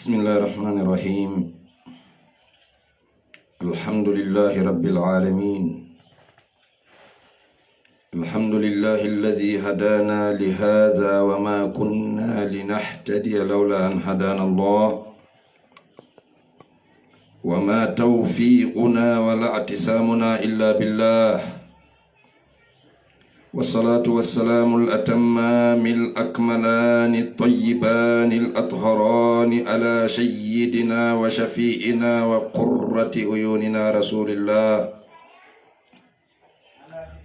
بسم الله الرحمن الرحيم. الحمد لله رب العالمين. الحمد لله الذي هدانا لهذا وما كنا لنهتدي لولا أن هدانا الله وما توفيقنا ولا اعتصامنا إلا بالله، والصلاة والسلام الأتمان الأكملان الطيبان الأطهران على سيدنا وشفيئنا وقرة عيوننا رسول الله،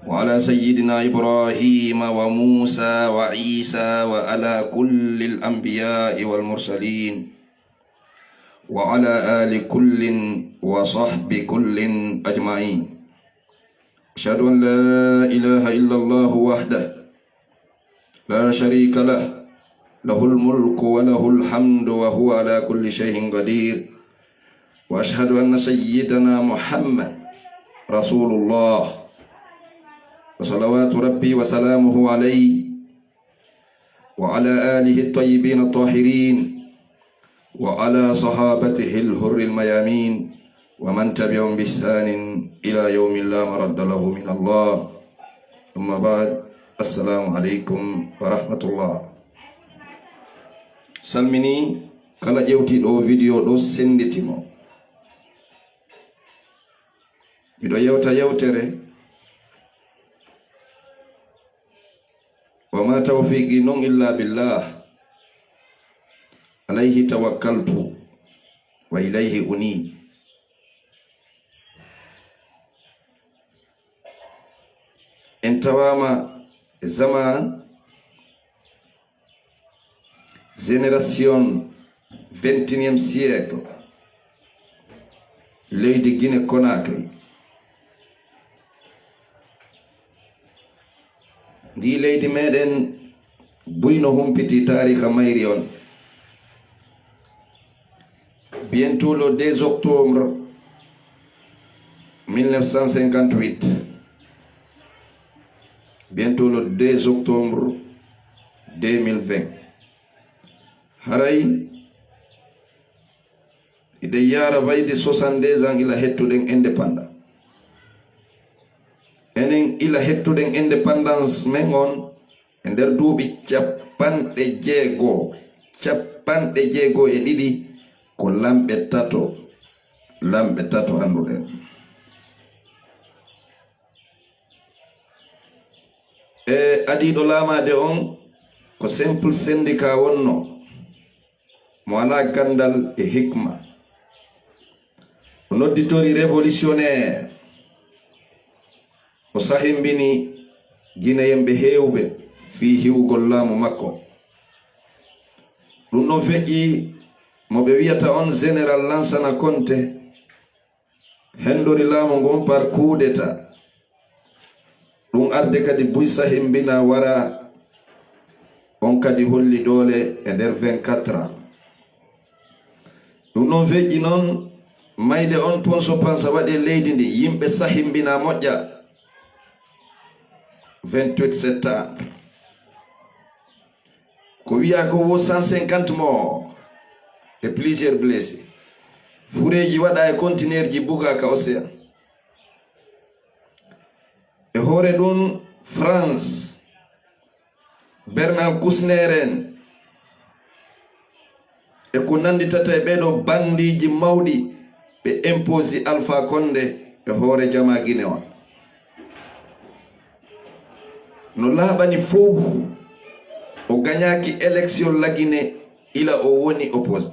وعلى سيدنا إبراهيم وموسى وعيسى وعلى كل الأنبياء والمرسلين، وعلى آل كل وصحب كل أجمعين. أشهد أن لا إله إلا الله وحده لا شريك له، له الملك وله الحمد وهو على كل شيء قدير. وأشهد أن سيدنا محمد رسول الله، وصلوات ربي وسلامه عليه وعلى آله الطيبين الطاهرين وعلى صحابته الهر الميامين ومن تبعهم بإحسان إلى يوم لا مرد له من الله. أما بعد، السلام عليكم ورحمة الله. salmini kala ƴewti ɗo video ɗo senditimo. miɗo yewta yewtere wa ma tawfiqi non illa billah alayhi tawakkaltu wa ilayhi unib. en tawama zaman génération 21e siècle leydi Guinée Conakry. ndi leydi meɗen buyno humpiti tariha mayri on. Bientôt le 2 octobre 1958, bientôt le 2 octobre 2020, haray ide yara wayde 62 ans ila hettuɗen indépendant. enen ila hettuɗen indépendance men on e nder duuɓi capanɗe jeego e ɗiɗi ko lamɓe tato annduɗen. e adiɗo laamade on ko simple syndicat wonno mo ala gandal e hikma. o nodditori révolutionnaire, o sahimbini guinéen ɓe heewɓe fi hiwugol laamu makko. ɗum ɗon feƴƴi mo ɓe wiyata on général Lansana Conté hendori laamu ngon par coup d'état. ɗum arde kadi buy sahimbina wara on kadi holli doole e nder 24 ans. ɗum ɗon feƴƴi noon mayde on ponso pansa waɗe leydi ndi yimɓe sahimbina moƴƴa 28 septembre ko wiya ko wo 150 morts et plusieurs blessés. fureji waɗa e conteneur ji bugaka océan. e hoore ɗum France, Bernard Kouchner en e ko nanditata e ɓeɗo bandiji mawɗi ɓe imposi Alpha Condé e hoore jama Guinée on. no laaɓani fof o gañaki élection la Guinée ila o woni oppose.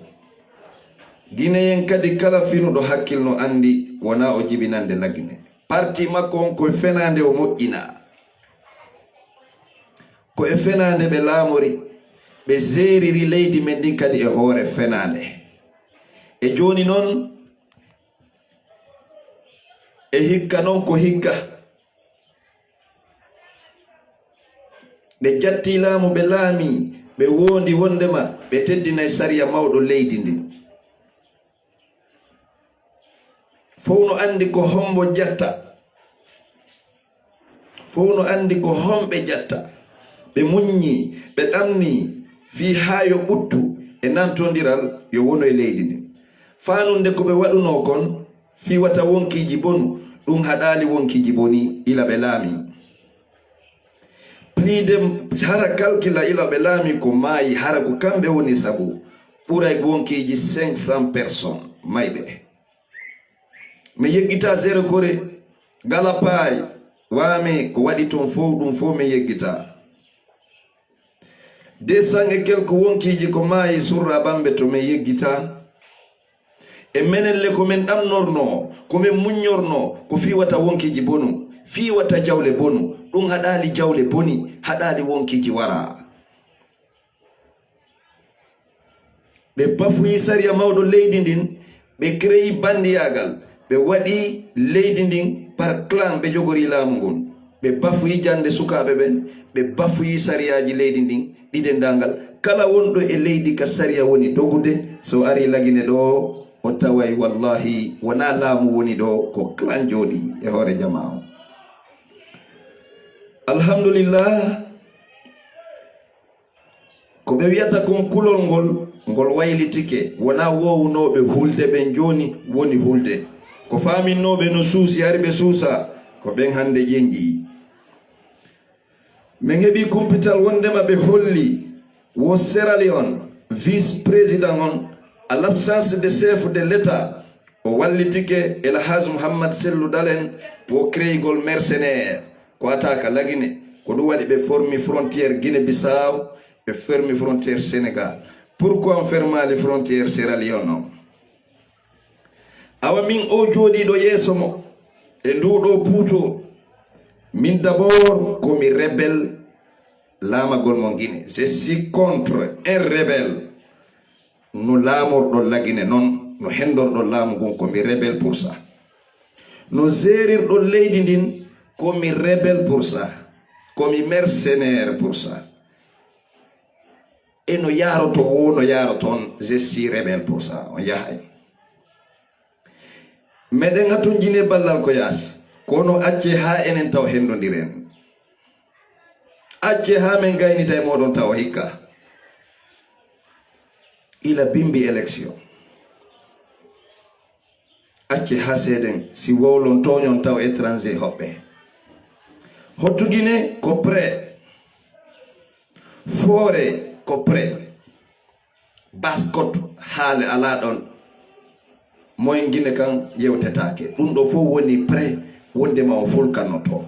Guinéen kadi kala finuɗo hakkilno andi wona o jibinande la Guinée. parti makko on koye fenande o moƴƴina, ko e fenande ɓe laamori, ɓe zeriri leydi men ɗin kadi e hoore fenande. e joni noon e hikka noon ko hikka ɓe jatti laamu, ɓe laami, ɓe wondi wondema ɓe teddinay sariya mawɗo leydi ndin. fof no andi ko hombo jatta, fof no andi ko homɓe jatta. ɓe muññi, ɓe ɗamni fi haa yo ɓuttu, e namtondiral yo wono e leydi ndin fanunde ko ɓe waɗuno kon fi wata wonkiji bonu ɗum haɗali wonkiji boni ila ɓe laami pliide hara calcula ila ɓe laami ko maayi hara ko kamɓe woni sabu ɓuray wonkiji 500 personnes mayɓe mi yeggita zéro kore gala paay waami ko waɗi toon fof ɗum fof mi yeggita 200 et quelques wonkiji ko maayi surra ɓamɓe to mi yeggita e menelle ko min ɗamnorno ko min muñorno ko fiwata wonkiji bonu fiwata jawle bonu ɗum haɗali jawle boni haɗali wonkiji wara ɓe bafuyi sariya mawɗo leydi ndin ɓe créyi bandiyagal ɓe waɗi leydi ndin par clan ɓe jogori laamu ngon ɓe bafuyi jande sukaɓe ɓen ɓe bafuyi sariyaji leydi ndin ɗiɗe ndangal kala wonɗo e leydi ka sariya woni dogude so ari lagine ɗo o taway wallahi wona laamu woni ɗo ko clan jooɗi e hoore jama o alhamdulillah ko ɓe wiyata kon kulol ngol waylitike wona wownoɓe hulde ɓen joni woni hulde ko faminnoɓe no suusi hari ɓe suusa ko ɓen hande ƴenƴi min heeɓi kumpital wondema ɓe holli wo Sierra Leone vice président on à l'absence de chef de l'état o wallitike El Hadj Mouhammad Sellu Dalen wo créygol mercenaire ko ataka lagine ko ɗum waɗi ɓe formi frontière Guinée Bissau ɓe fermi frontière Sénégal pourquoi on fermali frontière Sierra Leone o awa min o jooɗiɗo yeeso mo e nduɗo puuto min d'abord komi rebelle laamagol mo Guinée je suis contre un rebelle no laamorɗo lagine noon no hendorɗo laamu ngun komi rebelle pour ça no gérirɗo leydi ndin komi rebelle pour ça komi mercenaire pour ça e no yaroto wo no yaroton je suis rebelle pour ça on yahay meɗen hatun jine ballal ko yaasi kono acce ha enen taw hendodiren acce ha men gaynita e moɗon taw hikka ila bimbi élection acce ha seeɗen si wowlon toñon taw étranger hoɓɓe hottugine ko prêt foore ko prêt baskot haale ala ɗon moyen guine kan yewtetake ɗum ɗo fof woni prêt wondema o fulkannoto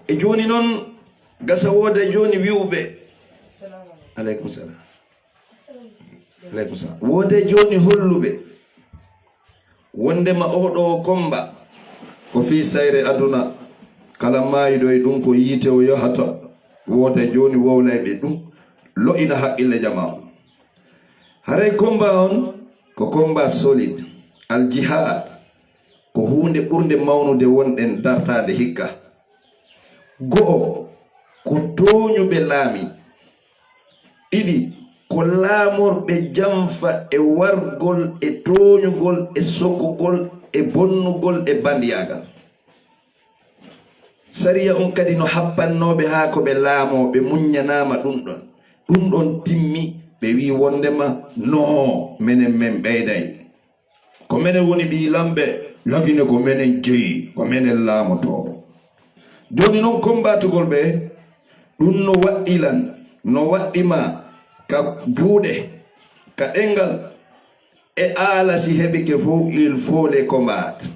e joni noon gasa wooda joni wiwɓe aleykum salam aleykum salam wode joni holluɓe wondema oɗo komba ko fi sayre aduna kala mayiɗo e ɗum ko yiite o yahata wode joni wowlayɓe ɗum lo'ina haqqille jama on haray komba on ko combat solide al jihad ko hunde ɓurde mawnude wonɗen dartade hikka go'o ko toñuɓe laami ɗiɗi ko laamorɓe jamfa e wargol e toñugol e sokugol e bonnugol e bandiyagal sariya on kadi no happannoɓe ha ko ɓe laamoɓe muññanama ɗum ɗon timmi ɓe wi wondema no menen men ɓeyday ko menen woni ɓi lamɓe lagine ko menen jeeyi ko menen laamoto joni noon combatugol ɓe ɗum no waɗɗilan no waɗɗima ka juuɗe ka ɗengal e aala si heɓi ke fof il faut les combattre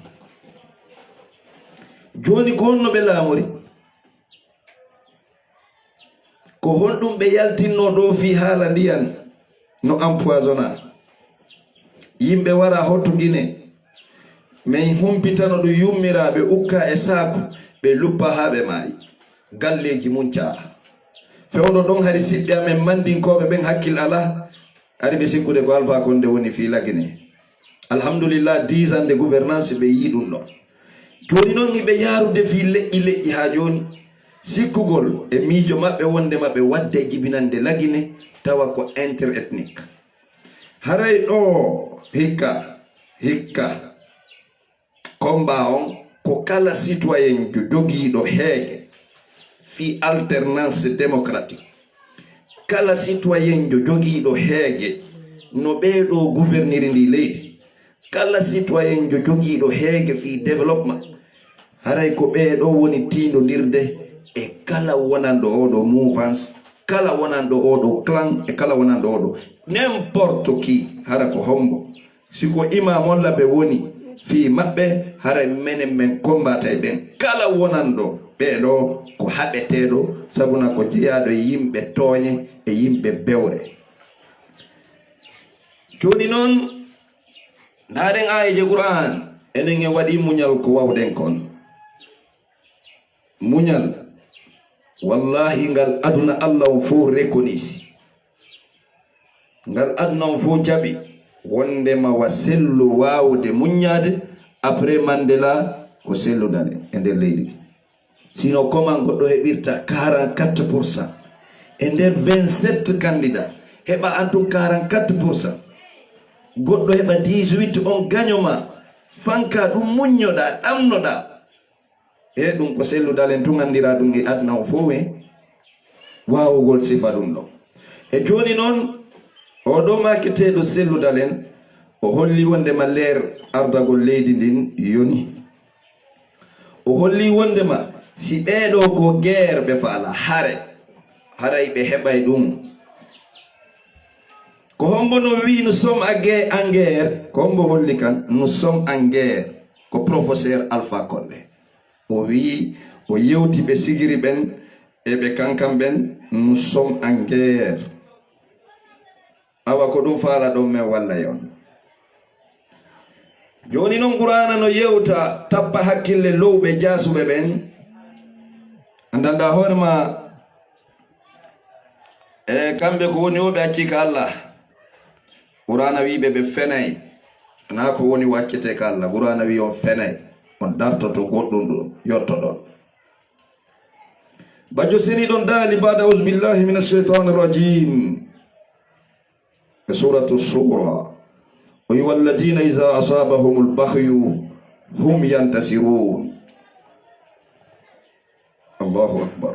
joni ko honno ɓe laamori ko honɗum ɓe yaltinno ɗo fi haala ndiyan no empoisonna yimɓe wara hottu Guinée min humpitano ɗum yummiraɓe ukka e saku ɓe luppa ha ɓe maayi galleji mum caa fewno ɗon hari siɓɓe amen mandinkoɓe ɓen hakkil ala ari ɓe sikkude ko Alpha Condé woni fi la Guinée alhamdulillah 10 ans de gouvernance ɓe yi ɗum ɗon joni noon hiɓe yarude fi leƴƴi ha joni sikkugol e miijo maɓɓe wondema ɓe wadde jibinande la Guinée tawa ko interethnique haray ɗo hikka combat on ko kala citoyen jogiiɗo heege fi alternance démocratique kala citoyen jo jogiiɗo heege no ɓeeɗo gouverneur ndi leydi, kala citoyen jo jogiiɗo heege fi développement, haray ko ɓeeɗo woni tiindodirde e kala wonanɗo oɗo mouvance, kala wonanɗo oɗo clan, e kala wonanɗo oɗo n'importe qui. hara ko hombo siko imam olla ɓe woni fi maɓɓe, haray menen men combatay ɓen kala wonanɗo ɓeeɗo ko haɓeteɗo, sabuna ko jeyaɗo e yimɓe tooñe e yimɓe bewre. joni noon ndaaren ayeje Qur'an enen e waɗi muñal ko wawɗen kon. muñal wallahi ngal aduna Allah on fof rekonisi, ngal aduna on fof jaɓi wondema wa sellu wawde muññade après Mandela ko selludale e nder leydi. sino comment goɗɗo heɓirta 44% e nder 27 candidat heɓa antum 44%, goɗɗo heɓa 18, on gagnoma fanka ɗum muññoɗa ɗamnoɗa, e ɗum ko selludalen tun andira ɗum e aduna o fof wawugol sifa ɗum ɗo. e joni noon oɗo maketeɗo selludalen o holli wondema leer ardagol leydi ndin yoni, o holli wondema si ɓeeɗo ko guerre ɓe faala haray ɓe heɓay ɗum. ko hombo no wi nous sommes en guerre, ko hombo holli kan nous sommes en guerre, ko professeur Alpha Condé o wi, o yewti ɓe sigiri ɓen e ɓe kankam ɓen nous sommes en guerre. awa ko ɗum faala ɗon men walla yon. joni noon Qur'ana no yewta tappa hakkille lowɓe jasuɓe ɓen, andanda hoorema e kamɓe ko woni o ɓe accika Allah. Qur'ana wiɓe ɓe fenay, na ko woni waccete ka Allah. Qur'ana wi on fenay, on dartoto goɗɗum ɗum yotto ɗon. bajo seni ɗon daali bada ausbillahi min alcheitan rajim e suratu sura o wi walladina iza asabahum lbahyu hum yantasirun. Allahu akbar.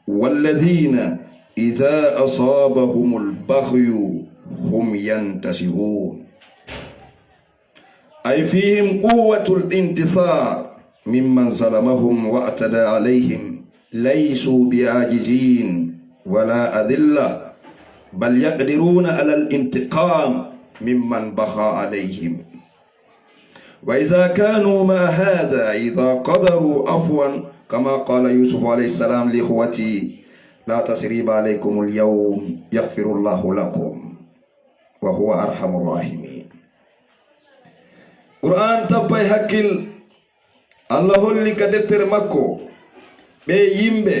walladina iza asabahum lbahyu hum yantasirun, ay fihim quwwatul intisar mimman zalamahum wa atada alayhim laysu bi'ajizin wala adilla bal yaqdiruna ala al-intiqam mimman bagha alayhim wa idha kanu ma hadha idha qadaru afwan kama qala Yusuf alayhi salam li ikhwati la tasriba alaykum al-yawm yaghfiru Allahu lakum wa huwa arhamur rahimin. Qur'an tappay hakkil Allah holli ka deftere makko ɓe yimɓe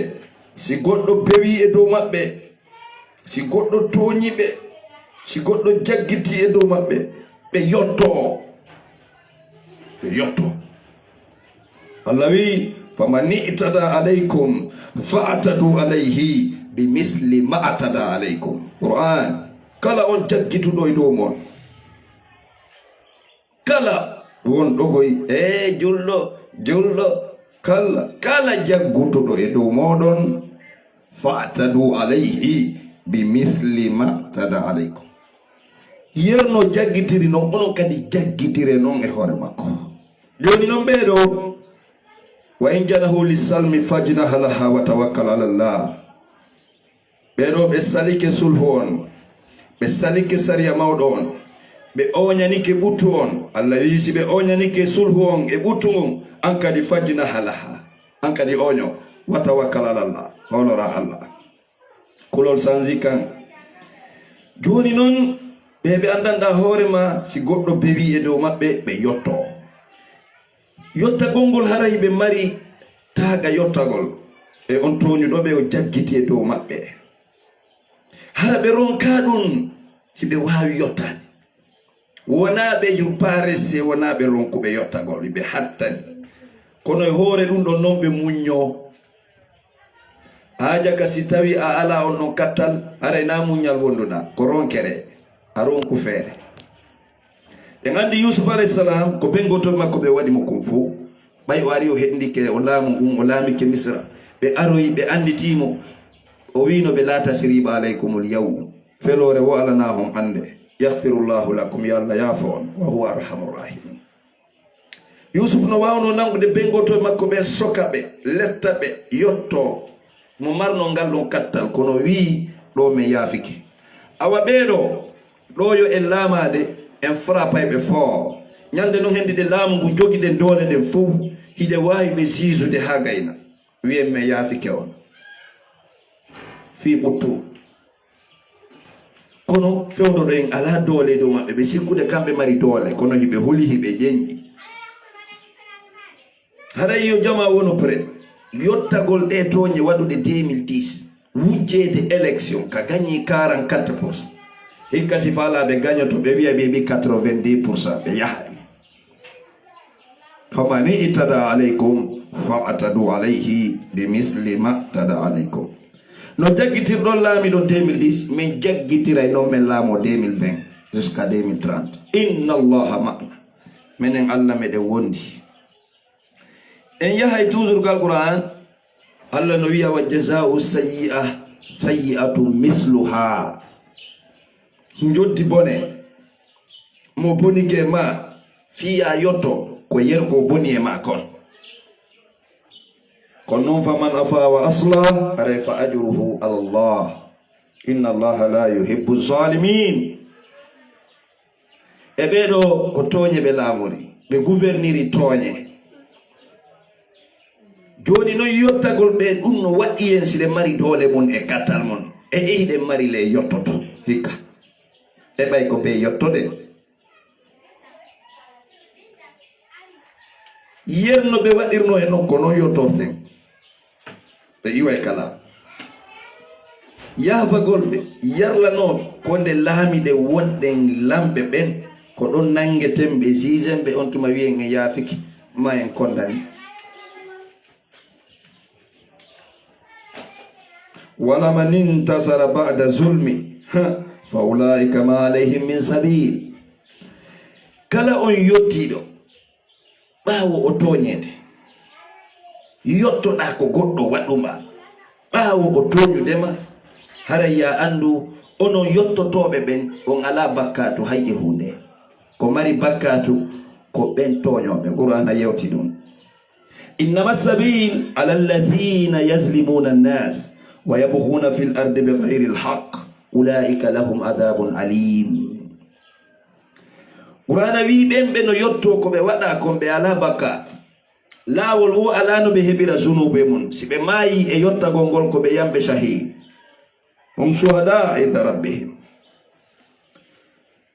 si goɗɗo bewi e dow maɓɓe, si goɗɗo toñiɓe, si goɗɗo jaggiti e dow maɓɓe, ɓe yotto. Allah wi faman i'tada alaykum fa'tadu alayhi bimisli ma atada alaykum. Qur'an kala on jaggituɗo e dow mon, kala won ɗogoy e julɗo kala jaggutuɗo e dow moɗon fa'tadu alayhi bimisli ma tada alaykum. yerno jaggitiri noon onon kadi jaggitire noon e hoore makko. joni noon ɓeeɗo wa in janahu lissalmi fajnaha laha wa tawakkal ala llah, ɓeeɗo ɓe salike sulhu on, ɓe salike sariya mawɗo on, ɓe oñanike ɓuttu on. Allah wi si ɓe oñanike sulhu on e ɓuttu on, an kadi fajnaha laha, an kadi oño wa tawakkal ala llah, holora Allah. kulol sanzi kan. joni noon ɓe andanɗa hoorema si goɗɗo bewi e dow maɓɓe ɓe yotto. yottagol ngol haray ɓe mari taaga yottagol e on toñuɗoɓe o jaggiti e dow maɓɓe, hara ɓe ronka ɗum hiɓe wawi yottade. wona ɓe paresse, wona ɓe ronkuɓe yottagol, ɓe hattani, kono e hoore ɗum ɗon noon ɓe muñño. haja ka si tawi a ala on non kattal, haray na muñal wonduɗa ko ronkere, a ronku feere. ɓe andi Yusuf alayhi salam ko bengoto makko ɓe waɗi mo kum fo, ɓay o ari o heɗndike o laamu ɗum, o laamike Misra, ɓe aroyi ɓe anditimo o wino be la tasriba alaykumul yawm felore wo alana hon ande yaghfirullahu lakum ya Allah yafon wa huwa arhamur rahimin. Yusuf no wawno nangude bengoto makko be sokabe lettabe yotto mo marno ngal don kattal kono wi do me yafiki awa beedo do yo en lamade en frapay be fort nyande no hendi de lamu ngu jogide dole den fof hide wawi be zizude ha gayna wi en me yafiki on fi buttu kono fewdo do en ala dole do mabbe be sikkude kambe mari dole kono hibe holi hibe jenji haray yo jama wono pre yottagol de toñe wadude 2010 wujjede élection ka gagni 44%. Hikka si fala be gagnoto be wi'a be 90% be yahay. Famani itada alaykum fa'atadu alayhi bimisli ma tada alaykum. No jaggitir don lami do 2010 min jaggitira no men lamo 2020 jusqu'à 2030. Inna allaha ma'ana. Menen Allah me de wondi. En yahay toujours gal Qur'an Allah no wiya wa jazaa'u sayyi'atu misluha. Njoti bone mo boni ke ma fiya yoto ko yerko boni e ma kon non faman afa wa asla fa ajruhu ala Allah inna Allah la yuhibbu zalimin. E bedo ko toñe be lamori be gouverniri toñe joni no yottagol be dum no wadi en side mari dole mon e katal mon e ehide mari le yottoto hikka e bay ko be yottode yerno be wadirno e non kono yottorten be yiway kala yafa golbe yarla non konde laamide wonden lambe ben ko don nangeten be zizembe on tuma wiye nge yafiki ma en kondani wala man intasara ba'da zulmi fa ulaika ma alayhim min sabil. Kala on yottido bawo o toñede yotto da ko goddo waduma bawo o toñudema haraya andu ono yottotobe ben on ala bakatu hayye hunde ko mari bakatu ko ben toñobe Qur'ana yewti dum innama sabil ala alladhina yazlimuna an-nas wa yabghuna fil ardi bighayri al-haqq ulaika lahum adhabun alim. Qur'ana wi bembe no yotto ko be wada ko be ala bakat lawol wo ala no be hebira zunube mun sibe mayi e yotta gongol ko be yambe shahid hum shuhada inda rabbihim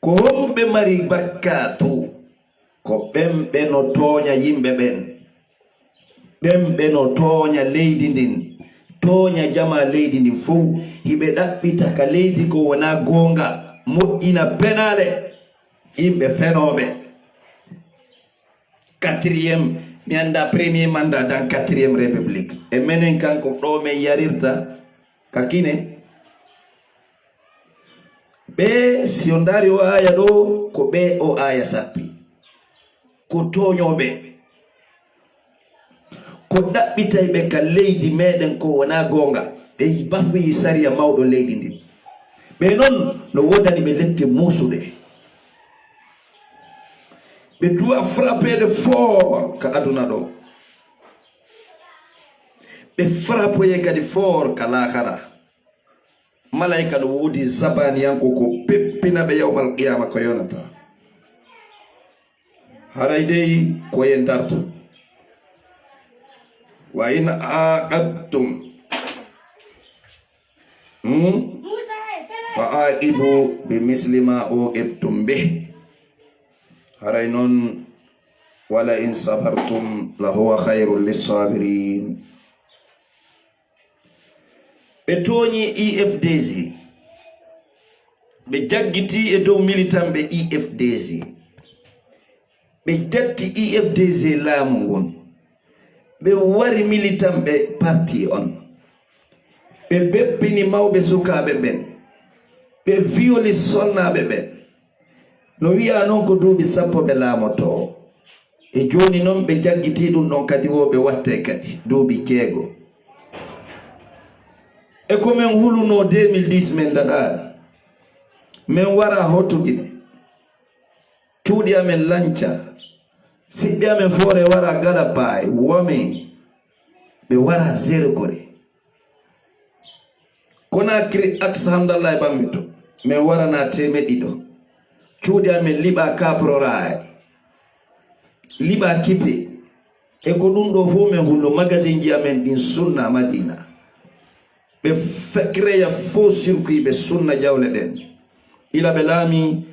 ko hombe mari bakatu ko bembe no tonya yimbe ben bembe no tonya leydi ndin tonya jama leydi ndin fu hibe dabbita ka leydi ko wona gonga mo'ina penale yimbe fenobe. Quatrième mi anda premier mandat dans 4e république e menen kanko do me yarirta kakine be si ondari o aya do ko be o aya sappi ko toñobe ko dabbitay be ka leydi meden ko wona gonga be bafi sariya mawdo leydi ndi be non no wodani be lette musude be doit frapper de fort ka aduna do be frapper kadi fort ka l'akhara malaika no wodi zabani yanko ko peppina be yawmal qiyamah ko yonata haraydey ko yen darto wa in aqabtum fa aqibu bi mislima uqibtum bih. Haray non wala in sabartum la huwa khairul lis-sabirin. Be toñi IFDZ be jaggiti e dow militant be IFDZ be datti IFDZ laamu won be wari militant be parti on be beppini mawbe sukabe ben be violi sonnabe ben no wi'a non ko duubi sappo be laamoto e joni non be jaggiti dum non kadi wo be watte kadi duubi jeego e ko men huluno 2010 men daɗaɗi min wara hottudine cuuɗi amen lanca siɓɓe amen foore wara gala baay women ɓe wara zergore Conakry axe hamdallah e ɓamɓe to min warana temeɗɗiɗo cuuɗi amen liɓa kaproraay liɓa kipe e ko ɗum ɗo fof min hulno magasin ji amen ɗin sunna madina ɓe créa faux circuit ɓe sunna jawle ɗen ila ɓe laami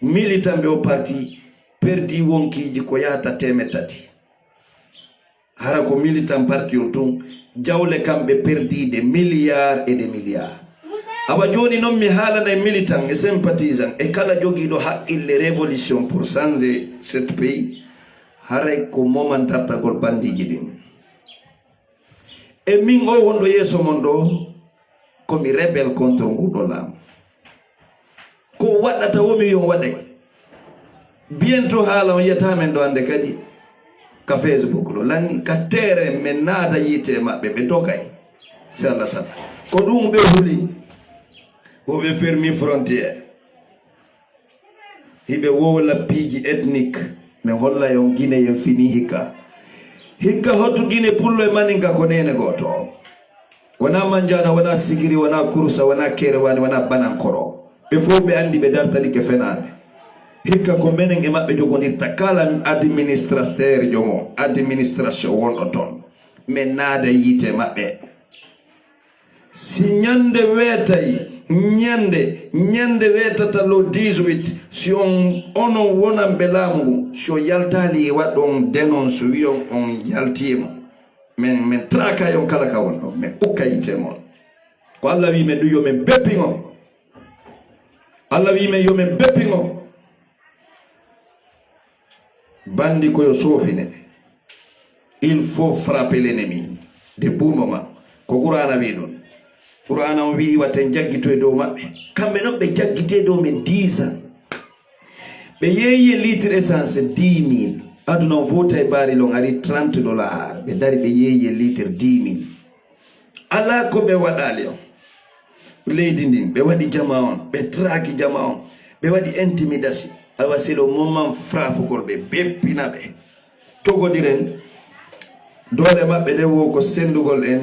militant ɓe o parti perdi wonkiji ko yahata 300 hara ko militant parti o tun jawle kamɓe perdi des milliards et des milliards awa joni noon mi haalana e militant e sympathisant e kala jogiiɗo haqqille révolution pour changer cet pays haray ko moman dartagol bandiji ɗin e min o wonɗo yeeso mon ɗo komi rebel contre nguɗo laamu ko waɗata womi yon waɗay bientôt haala on yiyatamen ɗo ande kadi ka Facebook ɗo lanni ka tere men naada yite maɓɓe ɓe dogay si Allah sata ko ɗum ɓe huli woɓe fermi frontiére hiɓe wowla piiji ethnique mi holla yon Guinée yen fini hikka hottu Guinée pullo e maninka ko nene goto wona manjana wona sigiri wona kursa wona kerewani wona banankoro ɓe fof ɓe andi ɓe dartali ke fenade hikka ko menen e maɓɓe jogodirta kala administrateur jomo administration wonɗo toon min naada yiite maɓɓe si ñande weetayi ñande weetata lo 18 si onon wonan ɓe laamu ngu so yaltali waɗon denon so wiyon on yaltimo min traka yon kala ka wonɗo min ukka yiite mon ko Allah wi men ɗum yomin beppiŋo Allah wi men yomin beppiŋo bandi koyo soofine il faut frapper l'ennemi de pour moment ko Qur'ana wi ɗum Qur'ana on wi watten jaggito e dow maɓɓe kamɓe noon ɓe jaggite dow men 10 ans ɓe yeeyi litre essence 10 000 aduna on vota e barilon ari 30 dollars ɓe dari ɓe yeeyi litre 10 000 ala ko ɓe waɗali on leydi ndin ɓe waɗi jama on ɓe traki jama on ɓe waɗi intimidation awa c'est le moment frappugol ɓe beppina ɓe togodiren doole maɓɓe ɗe wo ko sendugol en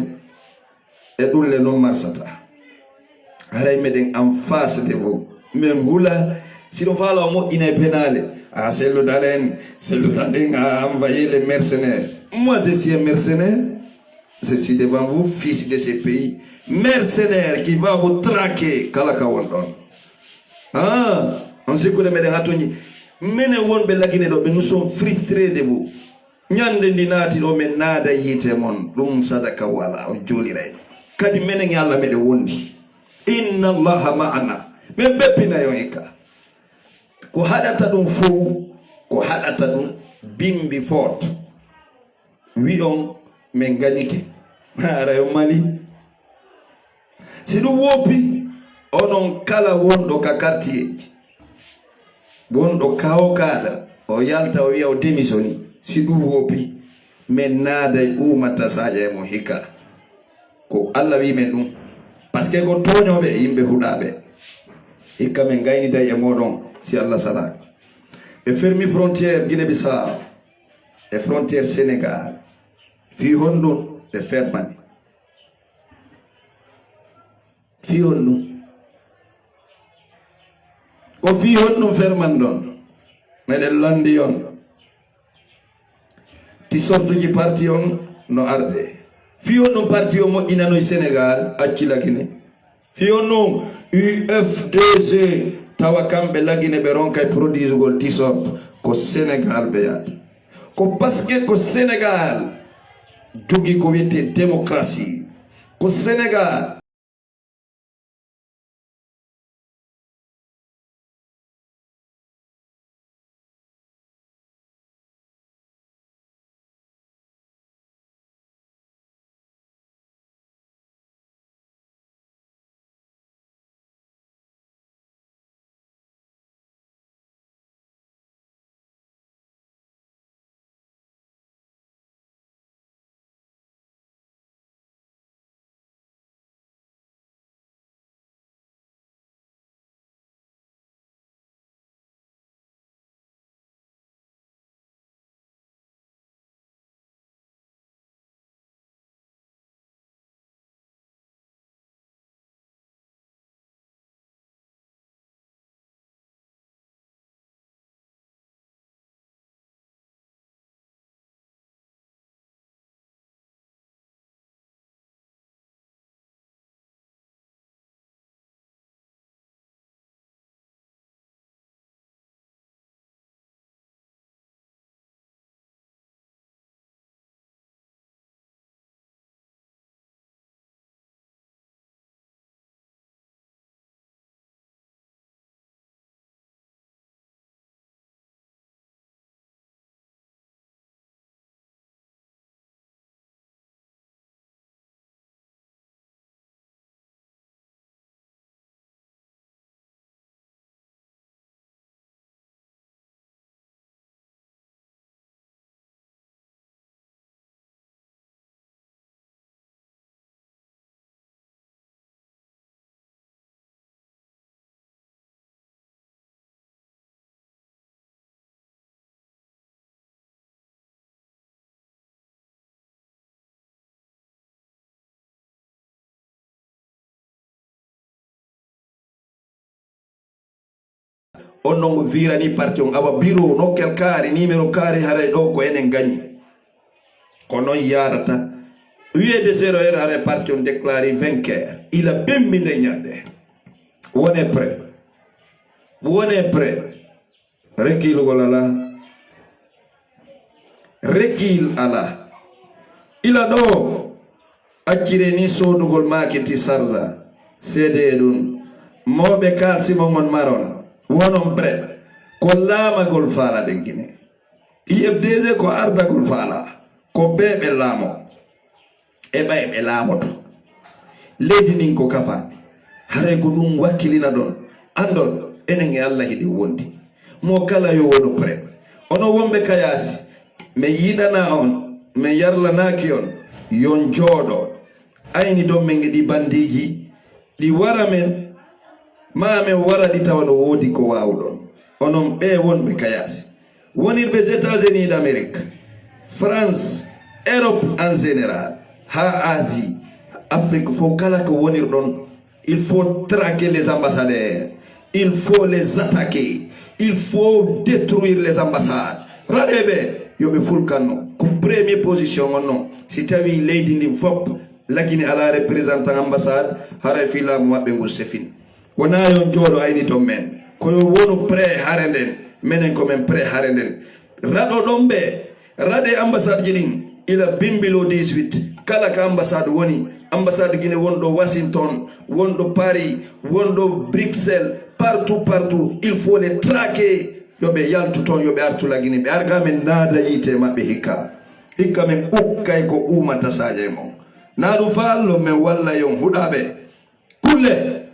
e ɗulle noon marsata haray meɗen en face de vous min gula siɗo faala o moƴƴina e penale a selludalen a envoyé les mercenaires moi je suis un mercenaire je suis devant vous fils de ce pays mercenaire qui va vous traquer kala ka won ɗon on sikkude meɗen hattoji minen wonɓe lagine ɗo ɓe nous sommes frustrés de vous ñande ndi naati ɗo min naada yiite mon ɗum sadaka wala on juuliray kadi menen e Allah meɗen wondi inna allaha ma'ana min beppinayo hikka ko haɗata ɗum fof ko haɗata ɗum bimbi forte wi on min gañike ara yo mali si ɗum woppi onon kala wonɗo ka quartier ji wonɗo kawo kaɗa o yalta o wiya o démissioni si ɗum woppi min naaday umata sadia e mo hikka ko Allah wi men ɗum par ce que ko toñoɓe yimɓe huɗaɓe hikka min gayniday e moɗon si Allah sala ɓe fermi frontiére Guinée Bissau e frontiére Sénégal fi honɗum ɓe fermani fi honɗum ko fi honɗum ferman ɗon meɗen landi on ti sortuji parti on no arde fi honɗum parti o moƴƴinanoy Sénégal acci lagine fi honɗum UFDG tawa kamɓe lagine ɓe ronkay produisugol tisort ko Sénégal ɓe yaata ko parce que ko Sénégal jogi ko wiyete démocratie ko Sénégal on non virani parti on awa bureau nokkel kaari numéro kaari haray ɗo ko enen gagni ko non yarata wiede 0 heure haray parti on déclaré vainqueur ila bemminde ñande wone prêt rekkilugol ala rekkil ala ila ɗo accire ni sodugol maketi sarza seede ɗum mawɓe kalsimo mon maron wonon prêt ko laamagol faala ɗeggine IFDG ko ardagol faala ko beɓe laamo e ɓay ɓe laamoto leydi nin ko kafa haray ko ɗum wakkilina ɗon andon enen e Allah hiɗi wondi mo kala yo wono prêt ono wonɓe kayasi mi yiɗana on mi yarlanaki on yon jooɗo ayni ɗon min ɗi bandiji ɗi wara men ma men wara ɗi tawa no woodi ko wawɗon onon ɓe wonɓe kayasi wonirɓe États-Unis d'Amérique France Europe en général ha Asie Afrique fof kala ko wonirɗon il faut traquer les ambassadeurs il faut les attaquer il faut détruire les ambassades raɗeɓe yoɓe fulkanno ko premier position on non si tawi leydi ndin fop lagini ala représentant ambassade haray filamu maɓɓe ngu sefin wona yon jooɗo ayni ton men koyo wonu pré hare nden minen komin pré hare nden raɗo ɗon ɓe raɗe ambassade ji ɗin ila bimbilo 18 kala ka ambassade woni ambassade guine wonɗo Washington wonɗo Paris wonɗo Bruxelles partout il faut les traquer yoɓe yaltu toon yoɓe artu lagine ɓe arga men naada yiite maɓɓe hikka men ukkay ko umata saje mon na ɗum faallo men walla yon huɗaɓe kulle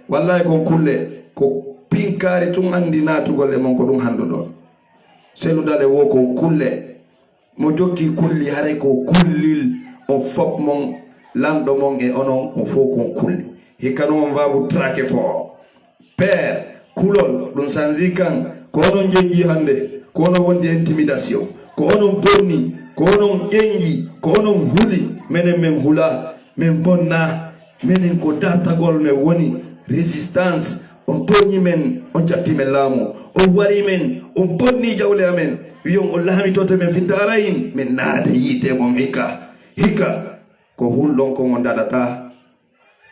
wallahi kon kulle ko pinkari tun andi natugol e mon ko ɗum handu ɗon seludale wo ko kulle mo jokki kulli haray ko kullil on fop mon lanɗo mon e onon on fof kon kulle hikka noon on wawu traqué fort père kulol ɗum sanzi kan ko onon jengi hande ko onon wondi intimidation ko onon bonni ko onon ƴengi ko onon huli menen men hula men bonna menen ko datagol men woni résistance on toñi men on jatti men laamu on wari men on bonni jawle amen wiyon on laamitoto men findarayin men naade yiite mon hikka ko hulɗon ko mon daɗata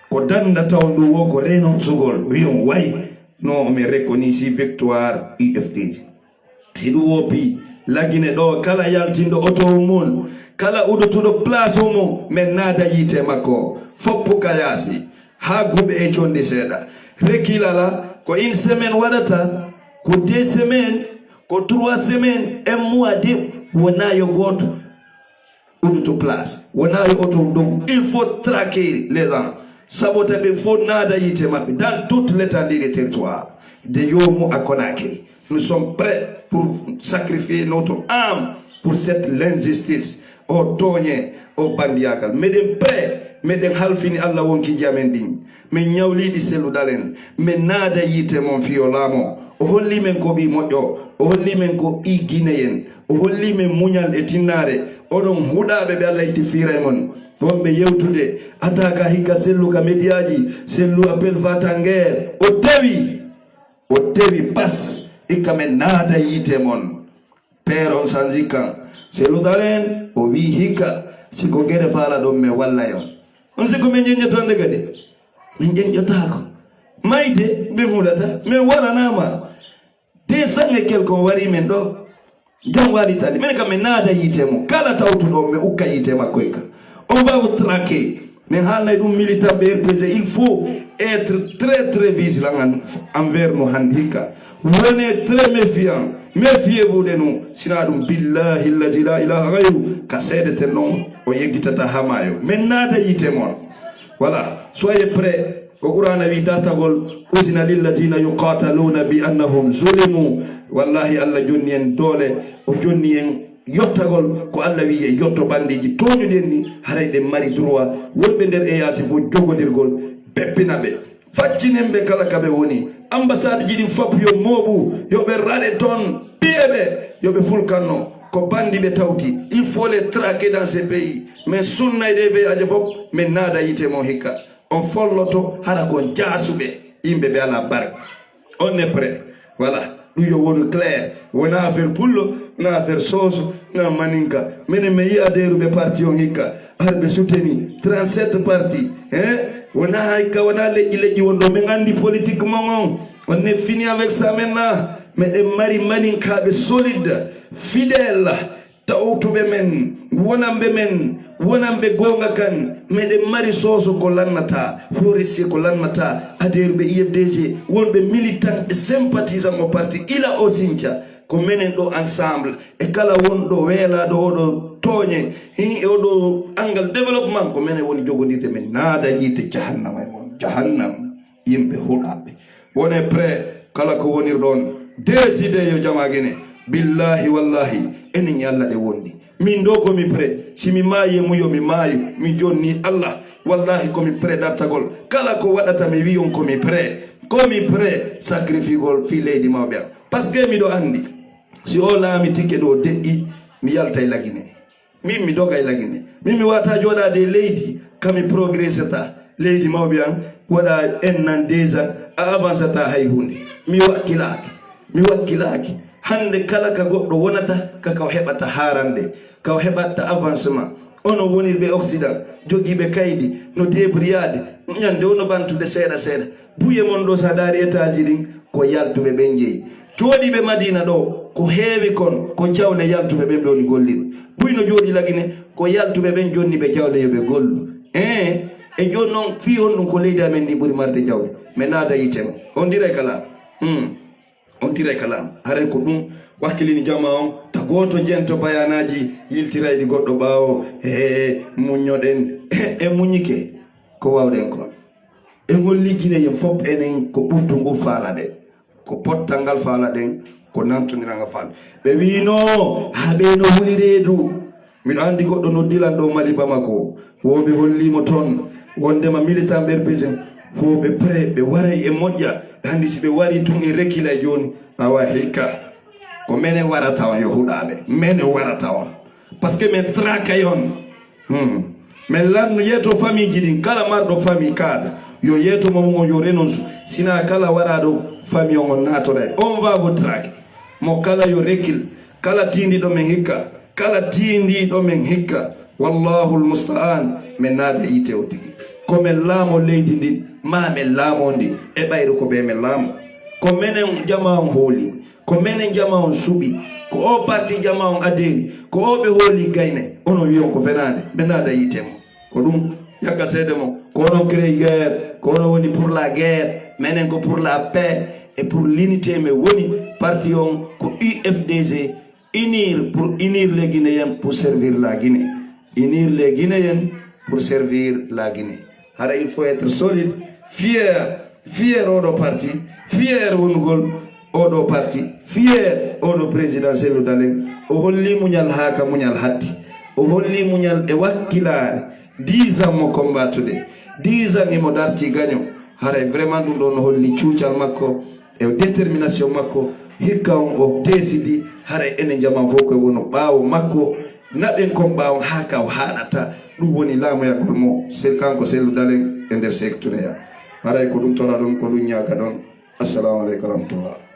ko dandata on ɗum wo ko renon sugol wiyon way non mi reconnaissy victoire UFDG si ɗum wopi lagine ɗo kala yaltinɗo auto mum kala udotuɗo place mum men naada yiite makko foppu kayasi ha guɓe e jonde seeɗa rekkilala ko une semaine waɗata ko 2 semaines ko 3 semaines 1 mois de wona yo goto udoto place wona yo auto ɗum il faut traquer les gens sabote ɓe fof naada yiite maɓɓe dans toute l'étendue des territoires de Yomo à Conakry. Nous sommes prêts pour sacrifier notre âme pour cette l'injustice au tonye au bandiagal meden prêt meden halfini Allah wonki jamen din men nyawliɗi selludalen men naada yiite mon fiolamo o holli men ko ɓi moƴƴo o holli men ko ɓi guinéen o holli men muñal e tinnare oɗon huɗaɓe ɓe Allah itti fiira e mon wonɓe yewtude ataka hikka selluka médiaji sellu appel vatanguer o tewi pas hikka men naada yiite mon père on sanji kan selludalen o wi hikka siko gueɗe faala ɗon men walla yon on siko min jeññotande gadi min jeñƴotako mayde min hulata min waranama te sange quelque on wari men ɗo jam walitade min kam min naada yiite mo kala tawtuɗo mi ukka yiite makko hikka on va vous traquer mais halnay ɗum militant BRTG il faut être très vigilant envers nous hande hikka wone très méfiant méfiez-vous de nous sina ɗum billahi allazi la ilaha gayru ka seedeten noon o yeggitata hamayo min naada yiite mon voilà soyez prêts ko qur'ana wi dartagol usina lilladina yuqataluna bi annahum zulimu wallahi Allah jonni en doole o jonni en yottagol ko Allah wi e yotto bandiji toñuɗen ni haray ɗen mari droit wonɓe nder e yaasi fof jogodirgol beppina ɓe faccinen ɓe kala kaɓe woni ambassade ji ɗin fop yo mooɓu yoɓe raɗe toon piyeɓe yoɓe fulkanno ko bandi ɓe tawti il faut les traquer dans ces pays mais sunnayde ɓe aje fof min naada yite mo hikka on folloto hara ko jaasuɓe yimɓe ɓe ala barke on est prêt voilà ɗum yo wonu clair wona affaire pullo na affaire soso na maninka minen mi yiya aderuɓe parti on hikka arɓe souteni 37 parti wona hayka wona leƴƴi wonɗo min andi politique mon on est fini avec ça maintenant meɗen mari maninkaɓe solide fidèle tawtuɓe men wonanɓe gonga kan meɗen mari soso ko lannata forestier ko lannata adheruɓe IFDG wonɓe militant e sympathisant o parti ila o sinthia ko menen ɗo ensemble e kala wonɗo weelaɗo oɗo tooñe e oɗo angal développement ko menen woni jogodirde men naada yiite jahannama e mon jahannam yimɓe huɗaɓe wone prêt kala ko wonir ɗon décidé yo jamagene billahi wallahi enen Allah ɗe wondi min ɗo komi prêt simi maayi muyo mi maayu mi jonni Allah wallahi komi prêt dartagol kala ko waɗata mi wi on komi prêt sacrifiegol fi leydi mawɓe am par ce que miɗo andi si o laami tikke ɗo deƴƴi mi yalta e lagine min mi doga e lagine min mi wata joɗade leydi kami progressata leydi mawɓe am waɗa en nan 2 ans a avancata hay hunde mi wakkilaki hande kala ka goɗɗo wonata kakaw heɓata harande kaw heɓatta avancement ono wonirɓe occident jogiiɓe kaydi no débriyade ñande wono bantude seeɗa buye mon ɗo sa daari étage ɗin ko yaltuɓe ɓen jeeyi jooɗiɓe madina ɗo ko heewi kon ko jawle yaltuɓe ɓen ɓe woni golliɗo buy no jooɗi lagine ko yaltuɓe ɓen jonni ɓe jawle yoɓe gollu e joni noon fi on ɗum ko leydi amen ndi ɓuuri marde jawle mi naada yitema on diray kalam haray ko ɗum wakkilini jama on ta goto jento bayanaji yiltirayɗi goɗɗo ɓaawo muñoɗen e muñike ko wawɗen kon e ngol liggine yen fof enen ko ɓurtu ngu faala ɗen ko pottal ngal faala ɗen ko nantodiranga faala ɓe wino ha ɓe no huli reedu miɗo andi goɗɗo no dilan ɗo Mali Bamako woɓe hollimo toon wondema militant ɓerpesen woɓe prêt ɓe waray e moƴƴa handi si ɓe wari tun e rekkila e joni awa hikka ko menen warata on yo huɗaɓe menen warata on par ce que min trakay on min lanno yeeto famille ji ɗin kala marɗo famille kaada yo yeeto momum on yo renonce sina kala waraɗo famille on natora on va vous traquer mo kala yo rekkil kala tindiɗo men hikka wallahu lmustaan min naade yite o tigi komin laamo leydi ndin ma min laamo ndi e ɓayre ko ɓe min laamo ko menen jama on hooli ko menen jama on suɓi ko o parti jama on aderi ko o ɓe hooli gayne ono wiyon ko fenade min naada yitemo ko ɗum yagga seede mo ko onon crée guerre ko onon woni pour la guerre menen ko pour la paix et pour l'unité mais woni parti on ko UFDG unir les Guinéens pour servir la Guinée pour servir la Guinée. Alors il faut être solide, fier oɗo parti, fier wongol oɗo parti, fier oɗo président Cellou Dalein o holli muñal haka muñal hatti o holli muñal e wakkilare 10 ans mo combattude 10 ans imo darti gagno haray vraiment ɗum ɗo no holli cuucal makko e détermination makko hikka on o décidi haray enen jaman fof koye wono ɓaawo makko naɓen kon ɓaawo ha ka o haɗata ɗum woni laamoyagol mo kanko Cellou Dalein e nder secteur ya haray ko ɗum tora ɗon ko ɗum ñaaga ɗon assalamu aleykum wa rahmatullah